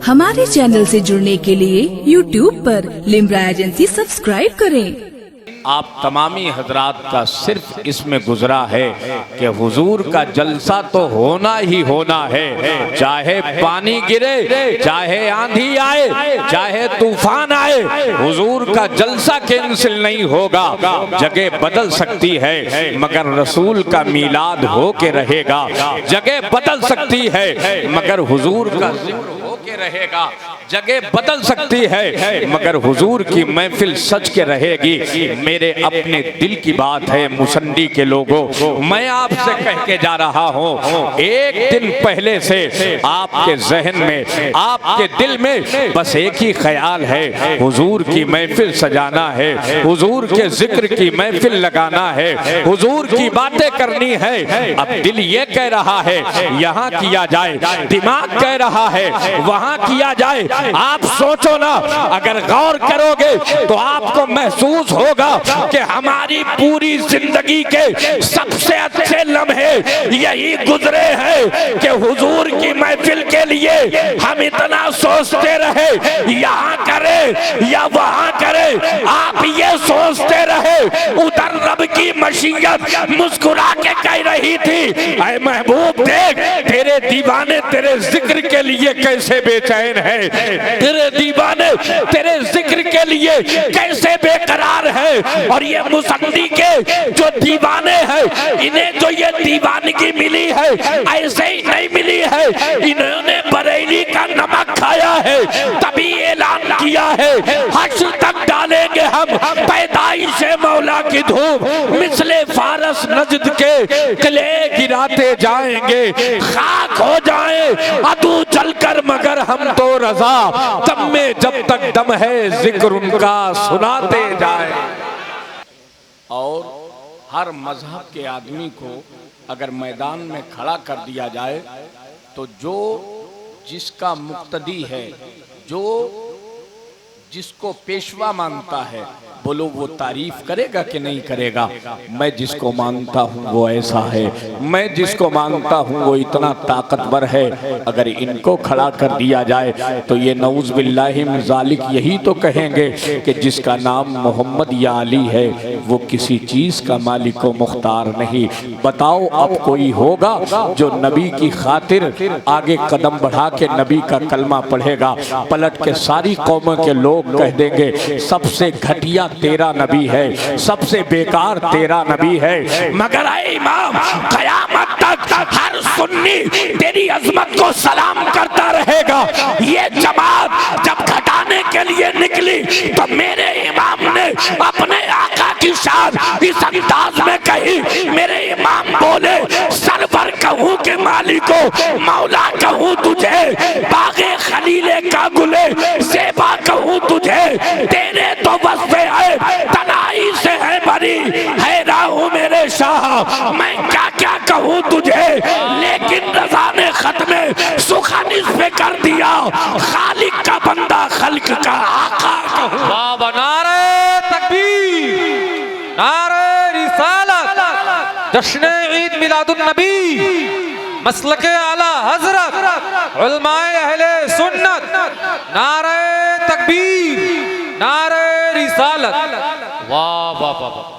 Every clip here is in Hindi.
हमारे चैनल से जुड़ने के लिए YouTube पर लिम्रा एजेंसी सब्सक्राइब करें। आप तमामी हजरात का सिर्फ इसमें गुजरा है कि हुजूर का जलसा तो होना ही होना है, चाहे पानी गिरे, चाहे आंधी आए, चाहे तूफान आए, हुजूर का जलसा कैंसिल नहीं होगा। जगह बदल सकती है मगर रसूल का मीलाद हो के रहेगा। जगह बदल सकती है मगर हुजूर का जिक्र हो के रहेगा। जगह बदल सकती है मगर हुजूर की महफिल सच के रहेगी। मेरे अपने दिल की बात है मुसंडी के लोगों, मैं आपसे कह के जा रहा हूँ, एक दिन पहले से आपके जहन में, आपके दिल में बस एक ही ख्याल है, हुजूर की महफिल सजाना है, हुजूर के जिक्र की महफिल लगाना है, हुजूर की बातें करनी है। अब दिल ये कह रहा है यहाँ किया जाए, दिमाग कह रहा है वहाँ किया जाए। आप सोचो ना, अगर गौर करोगे तो आपको महसूस होगा कि हमारी पूरी जिंदगी के सबसे अच्छे लम्हे यही गुजरे हैं कि हुजूर की महफिल के लिए हम इतना सोचते रहे, यहाँ करे या वहाँ करे, आप ये सोचते रहे। उधर रब की मशीयत मुस्कुरा के कह रही थी, ऐ महबूब देख तेरे दीवाने तेरे जिक्र के लिए कैसे बेचैन है, तेरे दीवाने तेरे जिक्र के लिए कैसे बेकरार है। और ये मुसंदी के जो दीवाने हैं, इन्हें जो ये दीवानगी मिली है ऐसे ही नहीं मिली है, इन्होंने बरेली का नमक खाया है तभी ऐलान किया है, हश्र तक डालेंगे हम पैदाइश मौला की धूप, मिसले फारस नजद के किले गिराते जाएंगे, खाक हो जाए अदू चलकर मगर हम तो रजा, दम में जब तक दम है जिक्र उनका सुनाते जाए। और हर मजहब के आदमी को अगर मैदान में खड़ा कर दिया जाए तो जो जिसका मुक्तदी है, जो जिसको पेशवा मानता है, बोलो वो तारीफ करेगा कि नहीं करेगा। मैं जिसको मानता हूँ वो ऐसा है, मैं जिसको मानता हूँ वो इतना ताकतवर है। अगर इनको खड़ा कर दिया जाए तो ये नऊज़ बिल्लाहि मिन ज़ालिक यही तो कहेंगे कि जिसका नाम मोहम्मद या अली है वो किसी चीज़ का मालिक व मुख्तार नहीं। बताओ अब कोई होगा जो नबी की खातिर आगे कदम बढ़ा के नबी का कलमा पढ़ेगा, पलट के सारी कौमों के लोग कह देंगे सबसे घटिया तेरा नबी है, सबसे बेकार तेरा नबी है। मगर ऐ इमाम क़यामत तक हर सुन्नी तेरी अजमत को सलाम करता रहेगा। ये जमात जब घटाने के लिए निकली तो मेरे इमाम ने अपने आका की शान इस अंदाज में कही, मेरे इमाम बोले सरवर कहूँ के मालिको मौला कहूँ तुझे, बागे खलीले का गुले ज़ेबा कहूँ तुझे, तेरे तो वस्फ़े है तनाई से है भरी है राहू मेरे शाह, मैं क्या क्या कहूँ तुझे। लेकिन रज़ा ने खत में सुखानिस पे कर दिया, खालिक का बंदा खल्क का आका कहूँ। बाबा नारे तकबीर, नारे रिसालत, जश्न ईद मिलादुन नबी, मसलके आला हजरत, उलमाए अहले सुन्नत, नारे तकबीर, नारे रिसालत। वाह वाह वाह।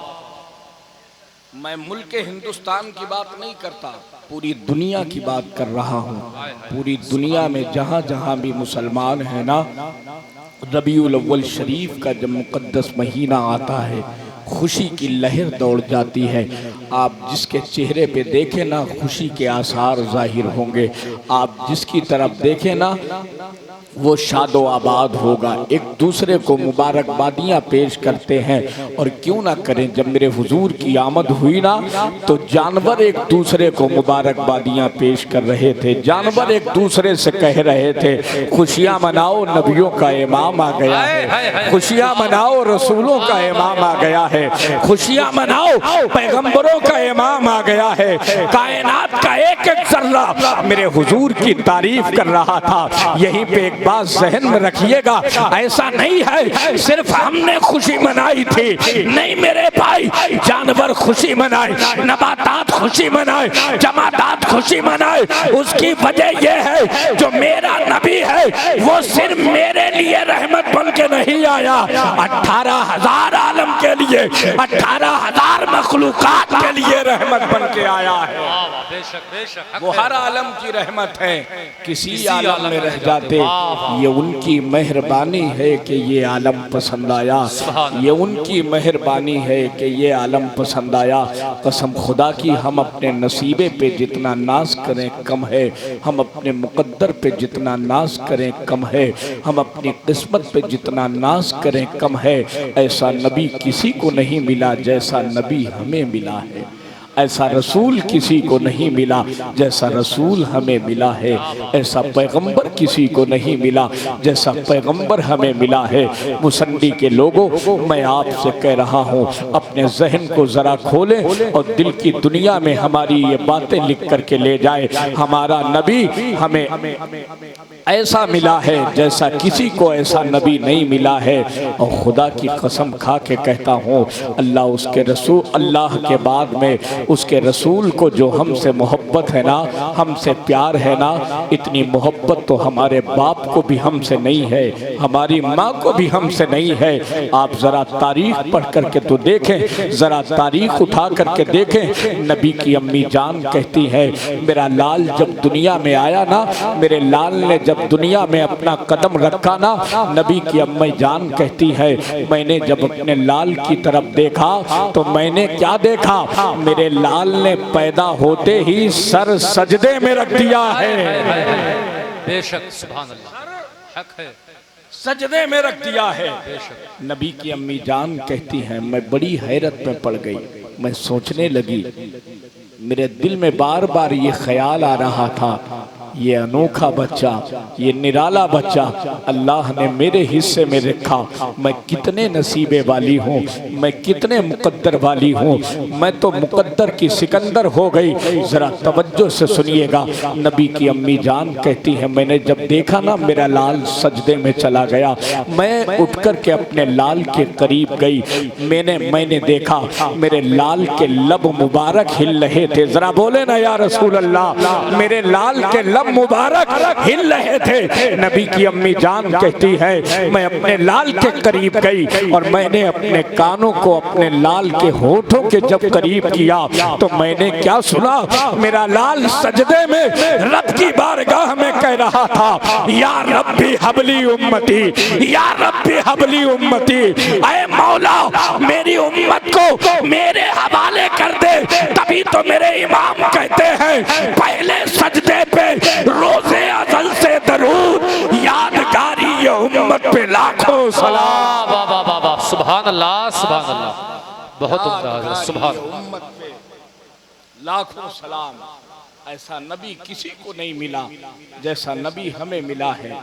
मैं मुल्क हिंदुस्तान की बात नहीं करता, पूरी दुनिया की बात कर रहा हूँ। पूरी दुनिया में जहाँ जहाँ भी मुसलमान है ना, रबीउल अव्वल शरीफ का जब मुक़द्दस महीना आता है खुशी की लहर दौड़ जाती है। आप जिसके चेहरे पे देखें ना खुशी के आसार जाहिर होंगे, आप जिसकी तरफ देखें ना वो शादो आबाद होगा। एक दूसरे को मुबारकबादियाँ पेश करते हैं, और क्यों ना करें। जब मेरे हुजूर की आमद हुई ना तो जानवर एक दूसरे को मुबारकबादियाँ पेश कर रहे थे, जानवर एक दूसरे से कह रहे थे खुशियाँ मनाओ नबियों का इमाम आ गया है, खुशियाँ मनाओ रसूलों का इमाम आ गया है, खुशियाँ मनाओ पैगम्बरों का इमाम आ गया है। कायनात का एक एक जर्रा मेरे हुजूर की तारीफ कर रहा था। यहीं पे एक बात जहन में रखिएगा, ऐसा नहीं है सिर्फ हमने खुशी मनाई थी, नहीं मेरे भाई, जानवर खुशी मनाए, नबातात खुशी मनाए, जमादात खुशी मनाए। उसकी वजह यह है जो मेरा नबी है वो सिर्फ मेरे लिए रहमत बन के नहीं आया, 18,000 आलम के लिए, 18,000 मखलूकात के लिए रहमत बन के आया है। वो हर आलम की रहमत है, किसी आलम में रह जाते, ये उनकी मेहरबानी है कि ये आलम पसंद आया, ये उनकी मेहरबानी है कि ये आलम पसंद आया। कसम खुदा की, हम अपने नसीबे पे जितना नाज करें कम है, हम अपने मुकद्दर पे जितना नाज करें कम है, हम अपनी किस्मत पे जितना नाज करें कम है। ऐसा नबी किसी को नहीं मिला जैसा नबी हमें मिला है, ऐसा रसूल किसी को नहीं मिला जैसा रसूल हमें मिला है, ऐसा पैगंबर किसी को नहीं मिला जैसा पैगंबर हमें मिला है। मुसंडी के लोगों, मैं आपसे कह रहा हूँ, अपने जहन को जरा खोलें और दिल की दुनिया में हमारी ये बातें लिख करके ले जाए। हमारा नबी हमें ऐसा मिला है जैसा किसी को ऐसा नबी नहीं मिला है। और खुदा की कसम खा के कहता हूँ, अल्लाह उसके रसूल, अल्लाह के बाद में उसके रसूल को जो हमसे मोहब्बत है ना, हमसे प्यार है ना, इतनी मोहब्बत तो हमारे बाप को भी हमसे नहीं है, हमारी माँ को भी हमसे नहीं है। आप ज़रा तारीख पढ़ करके तो देखें, ज़रा तारीख उठा करके देखें। नबी की अम्मी जान कहती है, मेरा लाल जब दुनिया में आया ना, मेरे लाल ने जब दुनिया में अपना कदम रखा ना, नबी की अम्मी जान कहती है, मैंने जब अपने लाल की तरफ देखा तो मैंने क्या देखा, मेरे लाल ने पैदा होते ही सर सजदे में रख दिया है। बेशक, सुभान अल्लाह, हक है, सजदे में रख दिया है। नबी की अम्मी जान कहती हैं, मैं बड़ी हैरत में पड़ गई, मैं सोचने लगी, मेरे दिल में बार बार ये ख्याल आ रहा था, ये अनोखा बच्चा, ये निराला बच्चा अल्लाह ने मेरे हिस्से में रखा, मैं कितने नसीबे वाली हूँ, मैं कितने मुकद्दर वाली हूँ, मैं तो मुकद्दर की सिकंदर हो गई। ज़रा तवज्जो से सुनिएगा, नबी की अम्मी जान कहती है, मैंने जब देखा ना मेरा लाल सजदे में चला गया, मैं उठ कर के अपने लाल के करीब गई, मैंने देखा मेरे लाल के लब मुबारक हिल रहे थे। ज़रा बोले ना या रसूल अल्लाह, मेरे लाल के लब मुबारक हिल रहे थे। नबी की अम्मी जान कहती है, मैं अपने लाल के करीब गई और मैंने अपने कानों को अपने लाल के होठों के जब करीब किया तो मैंने क्या सुना, मेरा लाल सजदे में रब की बारगाह में कह रहा था, या रब्बी हबली उम्मती, या रब्बी हबली उम्मती, ऐ मौला मेरी उम्मत को मेरे हवाले कर दे। तभी तो मेरे इमाम कहते हैं, पहले सजदे पे रोज़े अज़ल से दरूद, यादगारी ये उम्मत पे लाखों सलाम। सुभान अल्लाह, सुभान अल्लाह, बहुत उम्दा, सुभान उम्मत पे लाखों सलाम। ऐसा नबी किसी को नहीं मिला जैसा नबी हमें मिला है।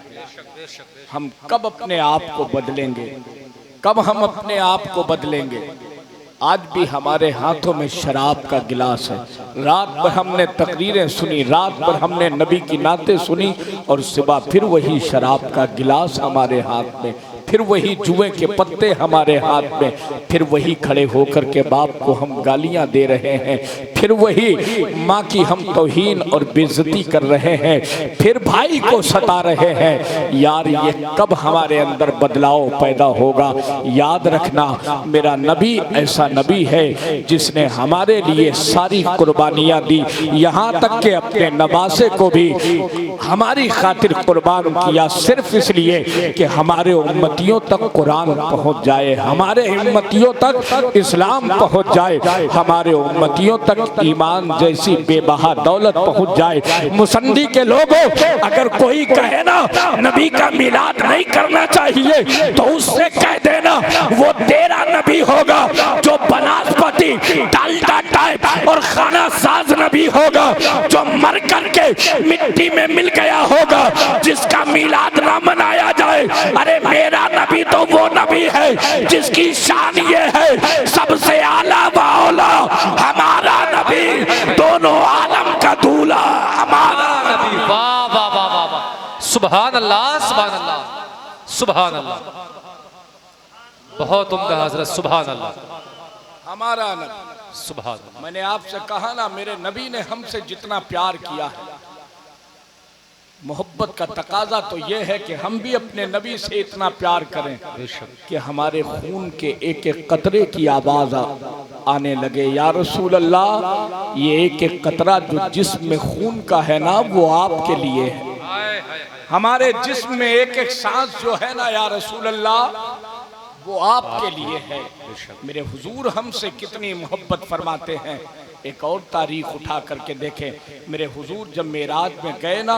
हम कब अपने आप को बदलेंगे, कब हम अपने आप को बदलेंगे? आज भी हमारे हाथों में शराब का गिलास है, रात भर हमने तकरीरें सुनी, रात भर हमने नबी की नातें सुनी और सुबह फिर वही शराब का गिलास हमारे हाथ में, फिर वही जुए के पत्ते हमारे हाथ में, फिर वही खड़े होकर के बाप को हम गालियां दे रहे हैं, फिर वही माँ की हम तौहीन और बेइज्जती कर रहे हैं, फिर भाई को सता रहे हैं। यार ये कब हमारे अंदर बदलाव पैदा होगा? याद रखना, मेरा नबी ऐसा नबी है जिसने हमारे लिए सारी कुर्बानियां दी, यहाँ तक के अपने नवासे को भी हमारी खातिर कुर्बान किया, सिर्फ इसलिए कि हमारे उम्मतियों तक कुरान पहुंच जाए, हमारे उम्मतियों तक इस्लाम पहुंच जाए, हमारे उम्मतियों तक ईमान जैसी बेबहा दौलत पहुंच जाए। मुसंदी के लोगों, अगर कोई कहे ना नबी का मिलाद नहीं करना चाहिए तो उससे कह देना वो तेरा नबी होगा जो बनास्पति, डालडा टाइप और खाना साज नबी होगा, जो मर करके मिट्टी में मिल गया होगा, जिसका मिलाद ना मनाया जाए। अरे मेरा नबी तो वो नबी है जिसकी शान ये है, सबसे आला बाओला हमारा नबी, दोनों आलम का दूल्हा हमारा नबी। वाह वाह वाह वाह, सुभान अल्लाह सुभान अल्लाह सुभान अल्लाह। बहुत उम्दा हजरत, सुभान अल्लाह। हमारा नबी, सुभान अल्लाह। मैंने आपसे कहा ना, मेरे नबी ने हमसे जितना प्यार किया है, मोहब्बत का तकाजा तो यह है कि हम भी अपने नबी से इतना प्यार करें कि हमारे खून के एक एक कतरे की आवाज आने लगे, या रसूल अल्लाह, ये एक एक कतरा जो जिस्म में खून का है ना, वो आपके लिए है। हमारे जिस्म में एक एक सांस जो है ना, या रसूल अल्लाह, वो आपके लिए है। मेरे हुजूर हमसे कितनी मोहब्बत फरमाते हैं। एक और तारीख उठा करके देखें, मेरे हुजूर जब मेराज में गए ना,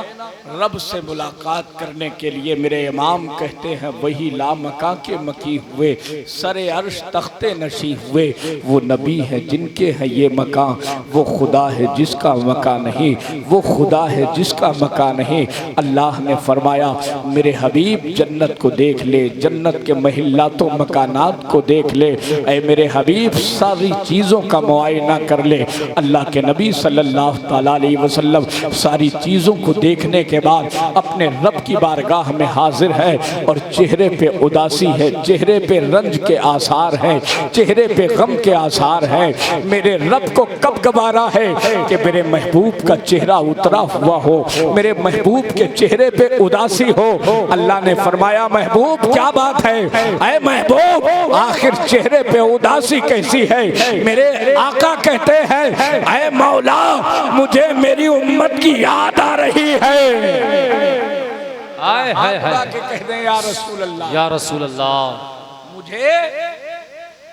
रब से मुलाकात करने के लिए, मेरे इमाम कहते हैं वही लामका के मकी हुए, सरे अर्श तख्ते नशी हुए, वो नबी है जिनके हैं ये मकान, वो खुदा है जिसका मकान नहीं, वो खुदा है जिसका मकान नहीं। अल्लाह ने फरमाया मेरे हबीब जन्नत को देख ले, जन्नत के महिलातों मकानात को देख ले, ऐ मेरे हबीब सारी चीज़ों का मुआयना कर ले। अल्लाह के नबी सल्लल्लाहु ताला अलैहि वसल्लम सारी चीज़ों को देखने के बाद अपने रब की बारगाह में हाजिर है और चेहरे पे उदासी है, चेहरे पे रंज के आसार हैं, चेहरे पे गम के आसार हैं। मेरे रब को कब गवारा है कि मेरे महबूब का चेहरा उतरा हुआ हो, मेरे महबूब के चेहरे पे उदासी हो। अल्लाह ने फरमाया महबूब क्या बात है, ऐ महबूब आखिर चेहरे पे उदासी कैसी है? मेरे आका कहते हैं ऐ मौला मुझे मेरी उम्मत की याद आ रही है। हाय हाय हाय, के कह दें या रसूल अल्लाह, या रसूल अल्लाह, मुझे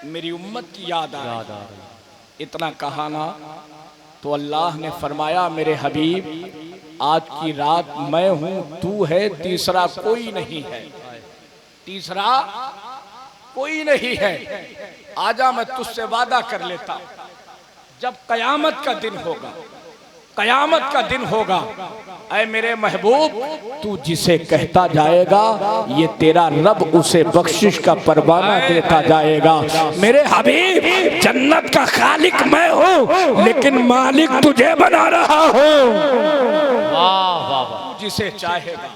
मेरी उम्मत की याद आ रही। इतना कहा ना तो अल्लाह ने फरमाया मेरे हबीब आज की रात मैं हूं, तू है, तीसरा कोई नहीं है, तीसरा कोई नहीं है। आजा मैं तुझसे वादा कर लेता, जब कयामत का दिन होगा, कयामत का दिन होगा, ऐ मेरे महबूब तू जिसे कहता जाएगा ये तेरा रब उसे बख्शिश का परवाना देता जाएगा। मेरे हबीब जन्नत का खालिक मैं हूँ लेकिन मालिक तुझे बना रहा हूँ। वाह वाह वाह, तू जिसे चाहेगा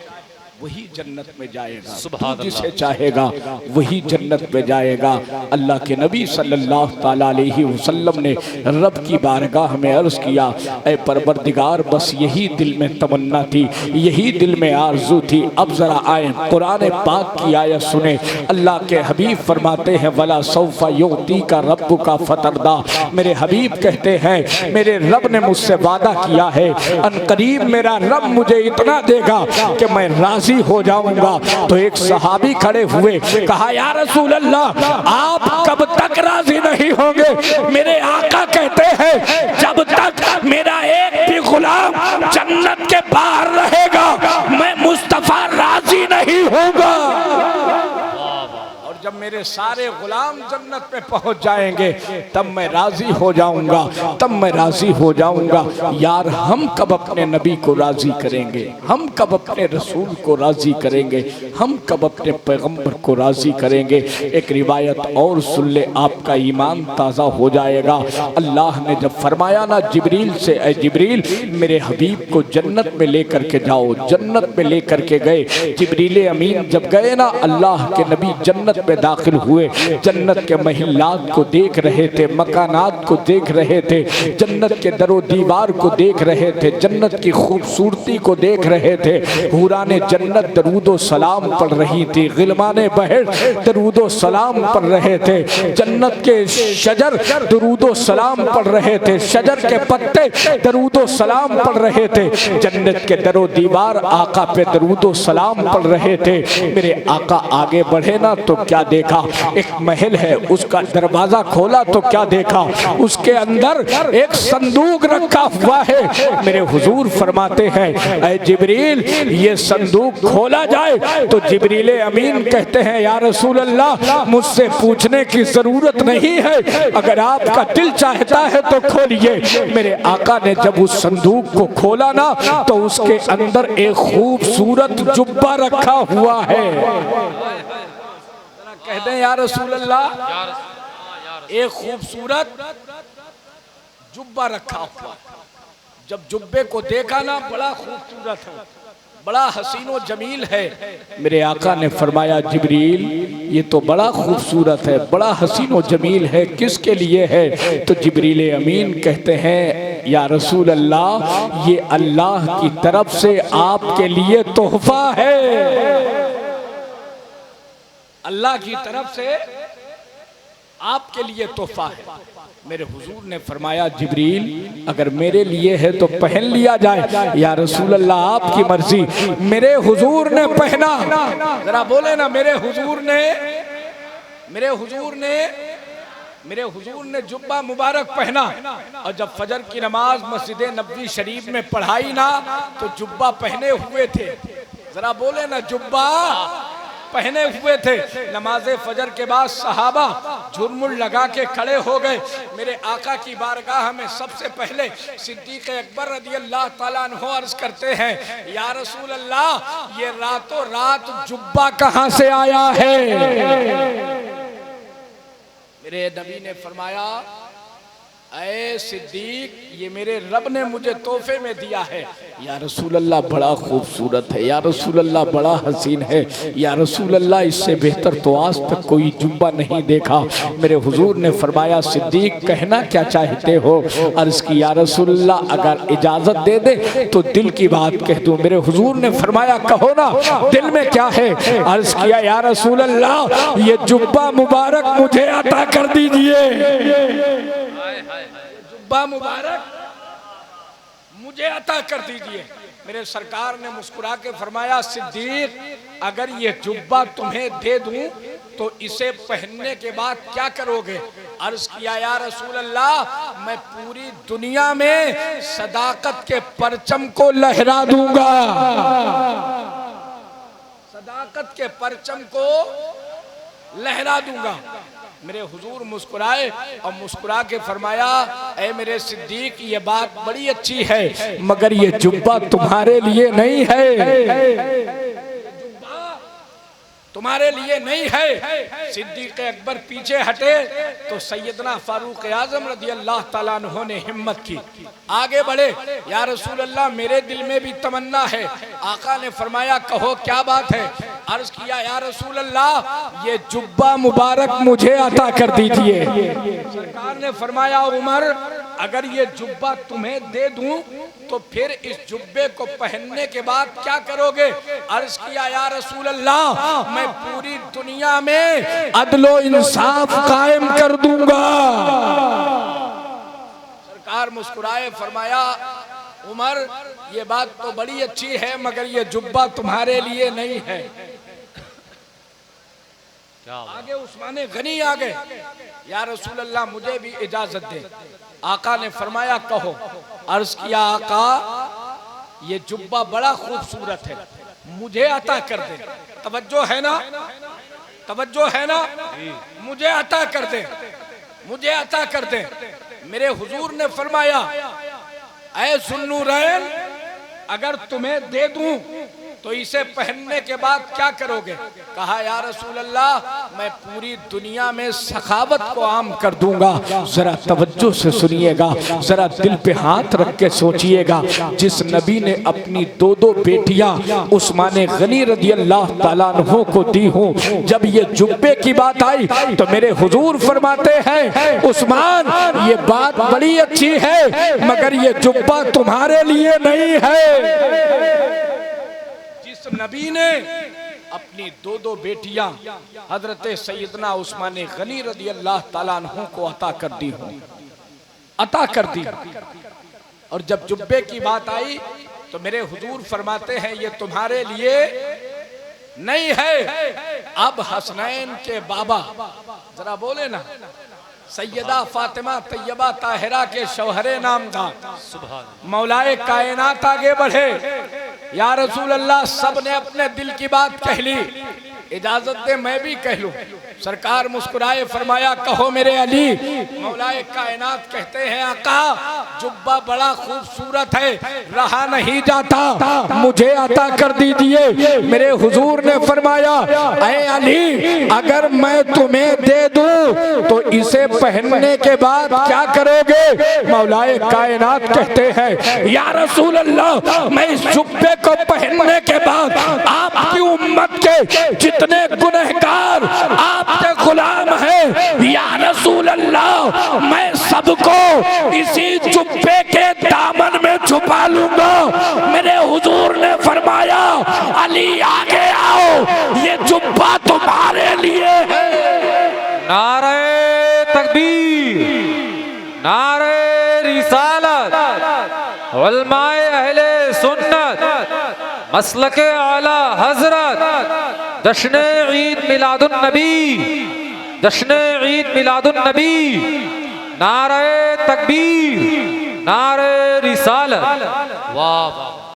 वही जन्नत में जाएगा, सुभान तू जिसे चाहेगा वही जन्नत में जाएगा। अल्लाह के नबी सल्लल्लाहु ताला अलैहि वसल्लम ने रब की बारगाह में अर्ज किया, ऐ परवरदिगार बस यही दिल में तमन्ना थी, यही दिल में आरजू थी। अब जरा आए कुरान पाक की आयत सुने। अल्लाह के हबीब फरमाते हैं वला सौफा युती का रब्बु का फतरदा, मेरे हबीब कहते हैं मेरे रब ने मुझसे वादा किया है अनकरीब मेरा रब मुझे इतना देगा कि मैं राजी हो जाऊंगा। तो एक सहाबी खड़े हुए, कहा या रसूल अल्लाह आप कब तक राजी नहीं होंगे? मेरे आका कहते हैं जब तक मेरा एक भी गुलाम जन्नत के बाहर रहेगा मैं मुस्तफा राजी नहीं होगा। जब मेरे सारे गुलाम जन्नत पे पहुंच जाएंगे तब मैं राजी हो जाऊंगा, तब मैं राजी हो जाऊंगा। यार हम कब अपने नबी को राजी करेंगे? हम कब अपने रसूल को राजी करेंगे? हम कब अपने पैगंबर को राजी करेंगे? एक रिवायत और सुन ले, आपका ईमान ताज़ा हो जाएगा। अल्लाह ने जब फरमाया ना जिब्रील से, ऐ जिब्रील मेरे हबीब को जन्नत में लेकर के जाओ, जन्नत में लेकर के गए। जिब्रील अमीन जब गए ना, अल्लाह के नबी जन्नत में दाखिल हुए, जन्नत के महिलात को देख रहे थे, मकानात को देख रहे थे, जन्नत के दरो दीवार को देख रहे थे, जन्नत की खूबसूरती को देख रहे थे। हुराने जन्नत दरूदो सलाम पढ़ रही थी, गिलमाने बहर दरूदो सलाम पढ़ रहे थे, जन्नत के शजर दरूदो सलाम पढ़ रहे थे, शजर के पत्ते दरूदो सलाम पढ़ रहे थे, जन्नत के दरो दीवार आका पे दरूदो सलाम पढ़ रहे थे। मेरे आका आगे बढ़े ना तो क्या देखा? एक महल है, उसका दरवाजा खोला तो क्या देखा? उसके अंदर एक संदूक रखा हुआ है। मेरे हुजूर फरमाते हैं ऐ जिब्रील ये संदूक खोला जाए तो जिब्रील अमीन कहते हैं या रसूल अल्लाह मुझसे पूछने की जरूरत नहीं है, अगर आपका दिल चाहता है तो खोलिए। मेरे आका ने जब उस संदूक को खोला ना तो उसके अंदर एक खूबसूरत जुब्बा रखा हुआ है। कहते हैं या रसूल अल्लाह एक खूबसूरत जुब्बा रखा हुआ। जब जुब्बे को देखा ना बड़ा खूबसूरत है, बड़ा हसीनो जमील है। मेरे आका ने फरमाया जिब्रील ये तो बड़ा खूबसूरत है, बड़ा हसीनो जमील है, किसके लिए है? तो जिब्रील अमीन कहते हैं या रसूल अल्लाह ये अल्लाह की तरफ से आपके लिए तोहफा है। अल्लाह की तरफ से आपके लिए तोहफा है। मेरे हुजूर ने फरमाया जिब्रील अगर मेरे लिए है तो पहन लिया जाए। या रसूल अल्लाह आपकी मर्जी। मेरे हुजूर ने पहना, जरा बोले ना, मेरे हुजूर ने जुब्बा मुबारक पहना। और जब फजर की नमाज मस्जिद नबवी शरीफ में पढ़ाई ना तो जुब्बा पहने हुए थे। जरा बोले ना, जुब्बा पहने हुए थे। नमाज फजर के बाद सहाबा झुरमुल लगा के खड़े हो गए। मेरे आका की बारगाह में सबसे पहले सिद्दीक अकबर रज़ी अल्लाह ताला अन्हु अर्ज करते हैं या रसूल अल्लाह ये रातों रात जुब्बा कहां से आया है? मेरे नबी ने फरमाया ऐ सिद्दीक ये मेरे रब ने मुझे तोहफे में दिया है। या रसूल अल्लाह बड़ा खूबसूरत है, या रसूल अल्लाह बड़ा हसीन है, या रसूल अल्लाह इससे बेहतर तो आज तक कोई जुब्बा नहीं देखा। मेरे हुजूर ने फरमाया सिद्दीक कहना क्या चाहते हो? अर्ज की या रसूल अल्लाह अगर इजाजत दे दे तो दिल की बात कह दूं। मेरे हुजूर ने फरमाया कहो ना दिल में क्या है? अर्ज किया या रसूल अल्लाह ये जुब्बा मुबारक मुझे अता कर दीजिए, जुब्बा मुबारक मुझे अता कर दीजिए। मेरे सरकार ने मुस्कुरा के फरमाया सिद्दीक अगर ये जुब्बा तुम्हें दे दूं तो इसे पहनने के बाद क्या करोगे? अर्ज किया या रसूल अल्लाह मैं पूरी दुनिया में सदाकत के परचम को लहरा दूंगा, सदाकत के परचम को लहरा दूंगा। मेरे हुजूर मुस्कुराए और मुस्कुरा के फरमाया ऐ मेरे सिद्दीक ये बात बड़ी अच्छी है मगर ये जुब्बा तुम्हारे लिए नहीं है, तुम्हारे लिए नहीं है। सिद्दीक अकबर पीछे हटे तो सैयदना फारूक आजम रज़ी अल्लाह ताला अन्हु ने हिम्मत की, आगे बढ़े। या रसूल अल्लाह मेरे दिल में भी तमन्ना है। आका ने फरमाया कहो क्या बात है? अर्ज किया या रसूल अल्लाह ये जुब्बा मुबारक मुझे अता कर दीजिए। सरकार ने फरमाया उमर अगर ये जुब्बा तुम्हें दे दूं तो फिर इस जुब्बे को पहनने के बाद क्या करोगे? अर्ज किया या रसूल अल्लाह मैं पूरी दुनिया में अदलो इंसाफ कायम कर दूंगा। सरकार मुस्कुराए फरमाया उमर ये बात तो बड़ी अच्छी है मगर ये जुब्बा तुम्हारे लिए नहीं है। आगे उस्माने गनी आ गए, या रसूल अल्लाह मुझे भी इजाजत दे। आका ने फरमाया कहो। अर्ज किया आका ये जुब्बा बड़ा खूबसूरत है मुझे अता कर दे। तवज्जो है ना, तवज्जो है ना, मुझे अता कर दे, मुझे अता कर दे। मेरे हुजूर ने फरमाया ऐ सुन्नूरैन अगर तुम्हें दे दूं तो इसे पहनने के बाद क्या करोगे? कहा या रसूल अल्लाह मैं पूरी दुनिया में सखावत को आम कर दूंगा। जरा तवज्जो से सुनिएगा, जरा दिल पे हाथ रख के सोचिएगा। जिस नबी ने अपनी दो दो बेटियां उस्माने गनी रज़ी अल्लाह ताला अन्हु को दी हूँ, जब ये जुब्बे की बात आई तो मेरे हुजूर फरमाते हैं उस्मान ये बात बड़ी अच्छी है मगर ये जुब्बा तुम्हारे लिए नहीं है। नबी ने अपनी दो दो बेटियां हजरत सैयदना उस्माने गनी रज़ी अल्लाह ताला अन्हु को अता कर दी हूं, अता कर दी। और जब जुब्बे की बात आई तो मेरे हुजूर फरमाते हैं ये तुम्हारे लिए नहीं है। अब हसनैन के बाबा जरा बोले ना सैयदा फातिमा तैयबा ताहिरा के शौहरे नाम था मौलाए कायनात आगे बढ़े। या रसूल अल्लाह सब ने अपने दिल की बात कह ली। इजाजत दे मैं भी कह लूं। सरकार मुस्कुराए फरमाया कहो मेरे अली। मौलाए कायनात कहते हैं आका जुब्बा बड़ा खूबसूरत है, रहा नहीं जाता, मुझे अता कर दीजिए। मेरे हुजूर ने फरमाया ऐ अली अगर मैं तुम्हें दे दूं तो इसे पहनने के बाद क्या करोगे? मौलाए कायनात कहते हैं या रसूल अल्लाह मैं इस जुब्बे को पहनने के बाद आपकी उम्मत के जितने गुनहगार आपके गुलाम हैं या रसूल अल्लाह मैं सबको इसी जुब्बे के दामन में छुपा लूंगा। मेरे हुजूर ने फरमाया अली आगे आओ, ये जुब्बा तुम्हारे लिए है। नारे तकबीर, नारे रिसालत, उलमाए अहले सुन्नत, मसलके आला हजरत, जश्न ईद मिलादुन नबी, जश्न ईद मिलादुन नबी, नारे तकबीर, नारे रिसालत। वाह वाह।